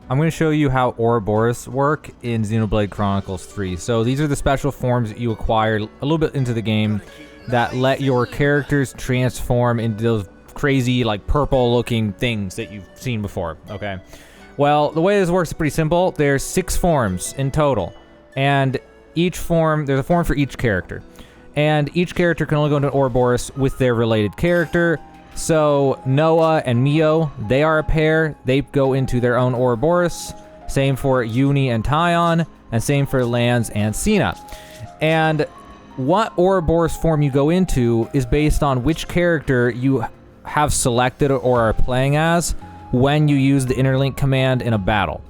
I'm going to show you how ouroboros work in Xenoblade Chronicles 3. So these are the special forms that you acquire a little bit into the game that let your characters transform into those crazy, like, purple-looking things that you've seen before, okay? Well, the way this works is pretty simple. There's 6 forms in total, and each form, there's a form for each character. And each character can only go into an ouroboros with their related character. So Noah and Mio, they are a pair. They go into their own ouroboros. Same for Uni and Tyon, and same for Lance and Cena. And what ouroboros form you go into is based on which character you have selected or are playing as when you use the interlink command in a battle.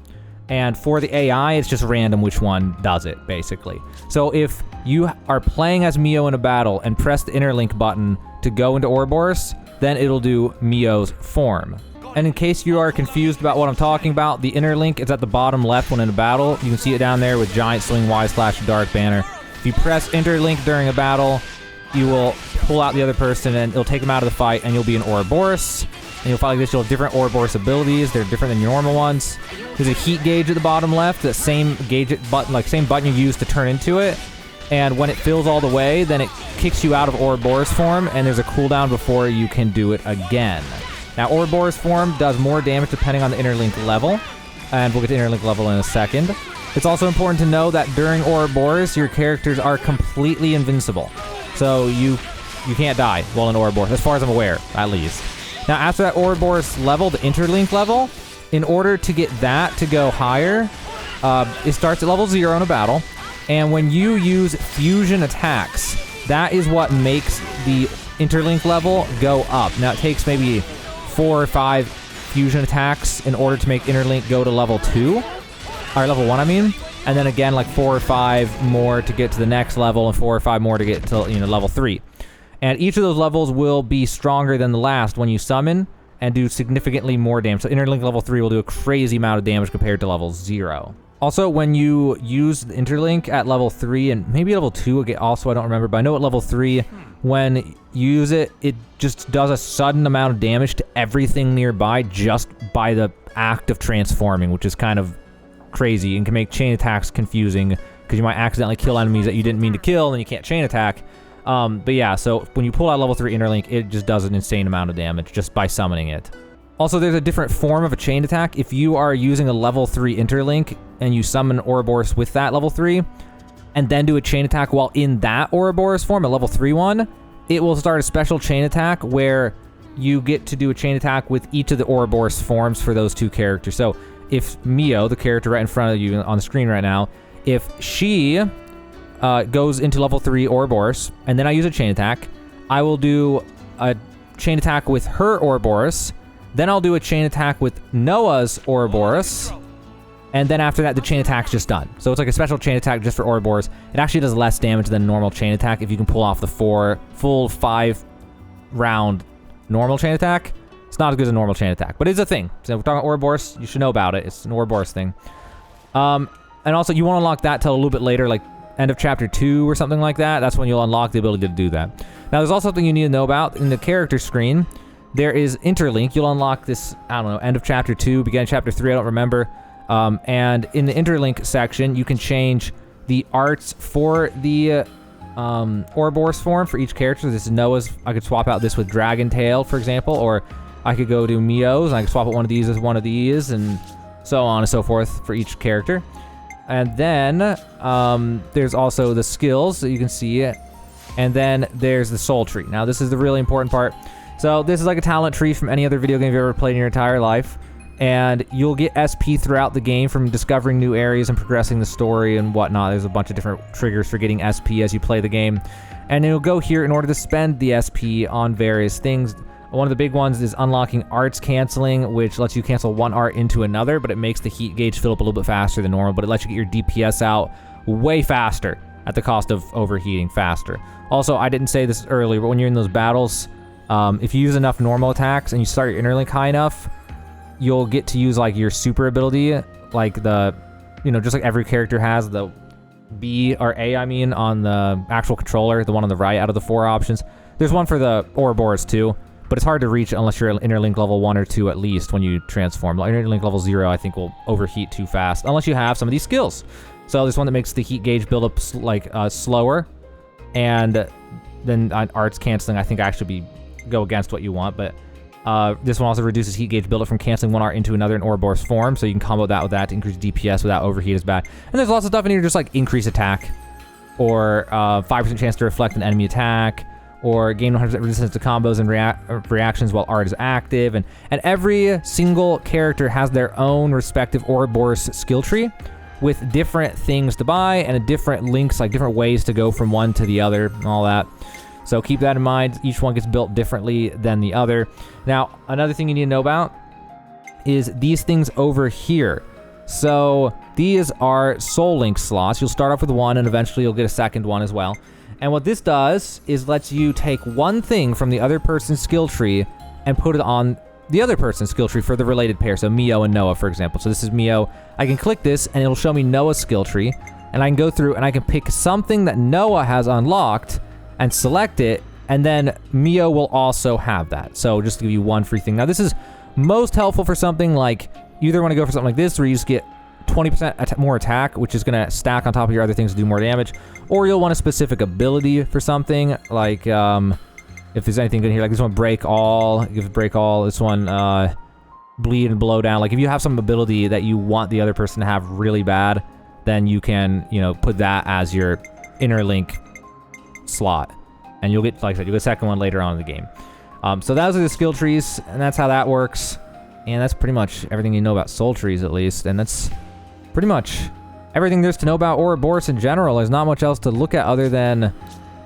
And for the AI, it's just random which one does it, basically. So if you are playing as Mio in a battle and press the interlink button to go into ouroboros, then it'll do Mio's form. And in case you are confused about what I'm talking about, the interlink is at the bottom left when in a battle. You can see it down there with giant swing Y/dark banner. If you press interlink during a battle, you will pull out the other person and it'll take them out of the fight and you'll be an ouroboros. And you'll fight like this. You'll have different ouroboros abilities. They're different than your normal ones. There's a heat gauge at the bottom left, the same gauge button, like same button you use to turn into it. And when it fills all the way, then it kicks you out of ouroboros form, and there's a cooldown before you can do it again. Now, ouroboros form does more damage depending on the interlink level, and we'll get to interlink level in a second. It's also important to know that during ouroboros, your characters are completely invincible. So you can't die while in ouroboros, as far as I'm aware, at least. Now, after that ouroboros level, the interlink level, in order to get that to go higher, it starts at level 0 in a battle. And when you use fusion attacks, that is what makes the interlink level go up. Now, it takes maybe 4 or 5 fusion attacks in order to make interlink go to level 2. Or level 1, I mean. And then again, like 4 or 5 more to get to the next level, and 4 or 5 more to get to, level 3. And each of those levels will be stronger than the last when you summon and do significantly more damage. So interlink level 3 will do a crazy amount of damage compared to level 0. Also, when you use the interlink at level 3 and maybe level 2 again, also I don't remember, but I know at level 3, when you use it, it just does a sudden amount of damage to everything nearby just by the act of transforming, which is kind of crazy and can make chain attacks confusing because you might accidentally kill enemies that you didn't mean to kill and you can't chain attack. But yeah, so when you pull out level 3 interlink, it just does an insane amount of damage just by summoning it. Also, there's a different form of a chain attack. If you are using a level 3 interlink and you summon ouroboros with that level 3, and then do a chain attack while in that ouroboros form, a level 3 one, it will start a special chain attack where you get to do a chain attack with each of the ouroboros forms for those 2 characters. So if Mio, the character right in front of you on the screen right now, if she goes into level 3 ouroboros, and then I use a chain attack, I will do a chain attack with her ouroboros. Then I'll do a chain attack with Noah's ouroboros, and then after that, the chain attack's just done. So it's like a special chain attack just for ouroboros. It actually does less damage than a normal chain attack if you can pull off the full 5-round normal chain attack. It's not as good as a normal chain attack, but it's a thing. So if we're talking ouroboros, you should know about it. It's an ouroboros thing. And also, you won't unlock that till a little bit later, like end of chapter 2 or something like that. That's when you'll unlock the ability to do that. Now, there's also something you need to know about in the character screen. There is interlink. You'll unlock this, I don't know, end of chapter 2, beginning of chapter 3, I don't remember. And in the interlink section, you can change the arts for the ouroboros form for each character. This is Noah's. I could swap out this with Dragon Tail, for example, or I could go to Mio's, and I could swap out one of these as one of these, and so on and so forth for each character. And then there's also the skills that you can see, and then there's the soul tree. Now, this is the really important part. So this is like a talent tree from any other video game you've ever played in your entire life. And you'll get SP throughout the game from discovering new areas and progressing the story and whatnot. There's a bunch of different triggers for getting SP as you play the game. And you'll go here in order to spend the SP on various things. One of the big ones is unlocking arts canceling, which lets you cancel one art into another, but it makes the heat gauge fill up a little bit faster than normal, but it lets you get your DPS out way faster at the cost of overheating faster. Also, I didn't say this earlier, but when you're in those battles, if you use enough normal attacks and you start your interlink high enough, you'll get to use like your super ability, like the, just like every character has the B or A, on the actual controller, the one on the right out of the 4 options. There's one for the ouroboros too, but it's hard to reach unless you're at interlink level 1 or 2 at least when you transform. Interlink level 0, I think, will overheat too fast unless you have some of these skills. So this one that makes the heat gauge buildup slower, and then arts canceling, I think, actually go against what you want, but this one also reduces heat gauge buildup from canceling one art into another in ouroboros form, so you can combo that with that to increase DPS without overheat as bad. And there's lots of stuff in here, just like increase attack, or 5% chance to reflect an enemy attack, or gain 100% resistance to combos and reactions while art is active, and every single character has their own respective ouroboros skill tree with different things to buy and different links, like different ways to go from one to the other and all that. So keep that in mind. Each one gets built differently than the other. Now, another thing you need to know about is these things over here. So these are soul link slots. You'll start off with one and eventually you'll get a second one as well. And what this does is lets you take one thing from the other person's skill tree and put it on the other person's skill tree for the related pair. So Mio and Noah, for example. So this is Mio. I can click this and it'll show me Noah's skill tree. And I can go through and I can pick something that Noah has unlocked and select it. And then Mio will also have that. So just to give you one free thing. Now this is most helpful for something like, you either want to go for something like this where you just get 20% more attack, which is going to stack on top of your other things to do more damage, or you'll want a specific ability for something, like if there's anything good here, like this one, break all, give break all, this one, bleed and blow down. Like if you have some ability that you want the other person to have really bad, then you can, you know, put that as your interlink slot, and you'll get, like I said, you'll get a second one later on in the game. So those are the skill trees, and that's how that works, and that's pretty much everything you know about soul trees, at least, and that's pretty much everything there's to know about ouroboros in general. There's not much else to look at other than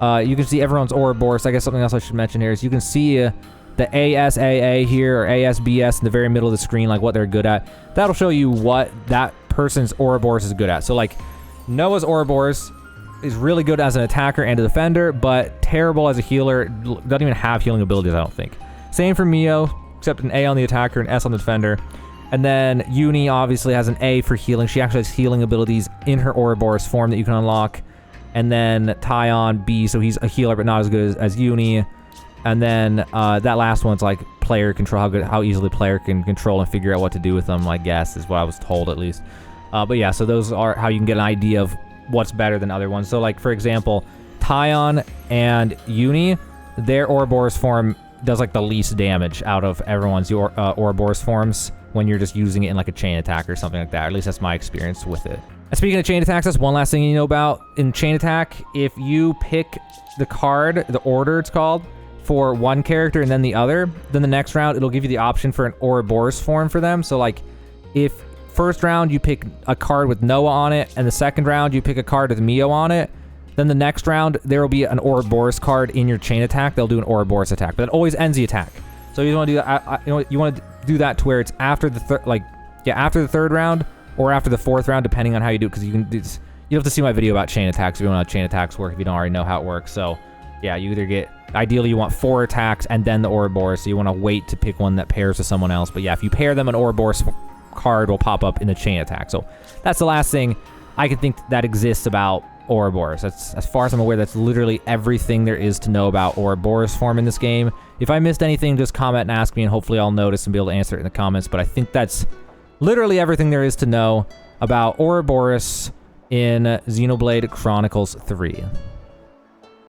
you can see everyone's ouroboros. I guess something else I should mention here is you can see the ASAA here, or ASBS in the very middle of the screen, like what they're good at. That'll show you what that person's ouroboros is good at. So like Noah's ouroboros is really good as an attacker and a defender, but terrible as a healer. Doesn't even have healing abilities, I don't think. Same for Mio, except an A on the attacker and S on the defender. And then Uni obviously has an A for healing. She actually has healing abilities in her ouroboros form that you can unlock. And then Tyon, B, so he's a healer but not as good as Uni. And then that last one's like player control, how easily player can control and figure out what to do with them, I guess, is what I was told at least. But yeah, so those are how you can get an idea of what's better than other ones. So like, for example, Tyon and Uni, their ouroboros form does like the least damage out of everyone's ouroboros forms when you're just using it in like a chain attack or something like that. Or at least that's my experience with it. And speaking of chain attacks, that's one last thing you know about. In chain attack, if you pick the card, the order it's called, for one character and then the other, then the next round it'll give you the option for an ouroboros form for them. So like, if first round you pick a card with Noah on it, and the second round you pick a card with Mio on it, then the next round there will be an ouroboros card in your chain attack. They'll do an ouroboros attack, but it always ends the attack. So you want to do that. You want to do that to where it's after the after the third round or after the fourth round, depending on how you do it. Because you can do this, you have to see my video about chain attacks if you don't know how chain attacks work, if you don't already know how it works. So yeah, you either get, ideally you want 4 attacks and then the ouroboros, so you want to wait to pick one that pairs with someone else. But yeah, if you pair them, an ouroboros card will pop up in the chain attack. So that's the last thing I can think that exists about ouroboros. That's, as far as I'm aware, that's literally everything there is to know about ouroboros form in this game. If I missed anything, just comment and ask me, and hopefully I'll notice and be able to answer it in the comments. But I think that's literally everything there is to know about ouroboros in Xenoblade Chronicles 3.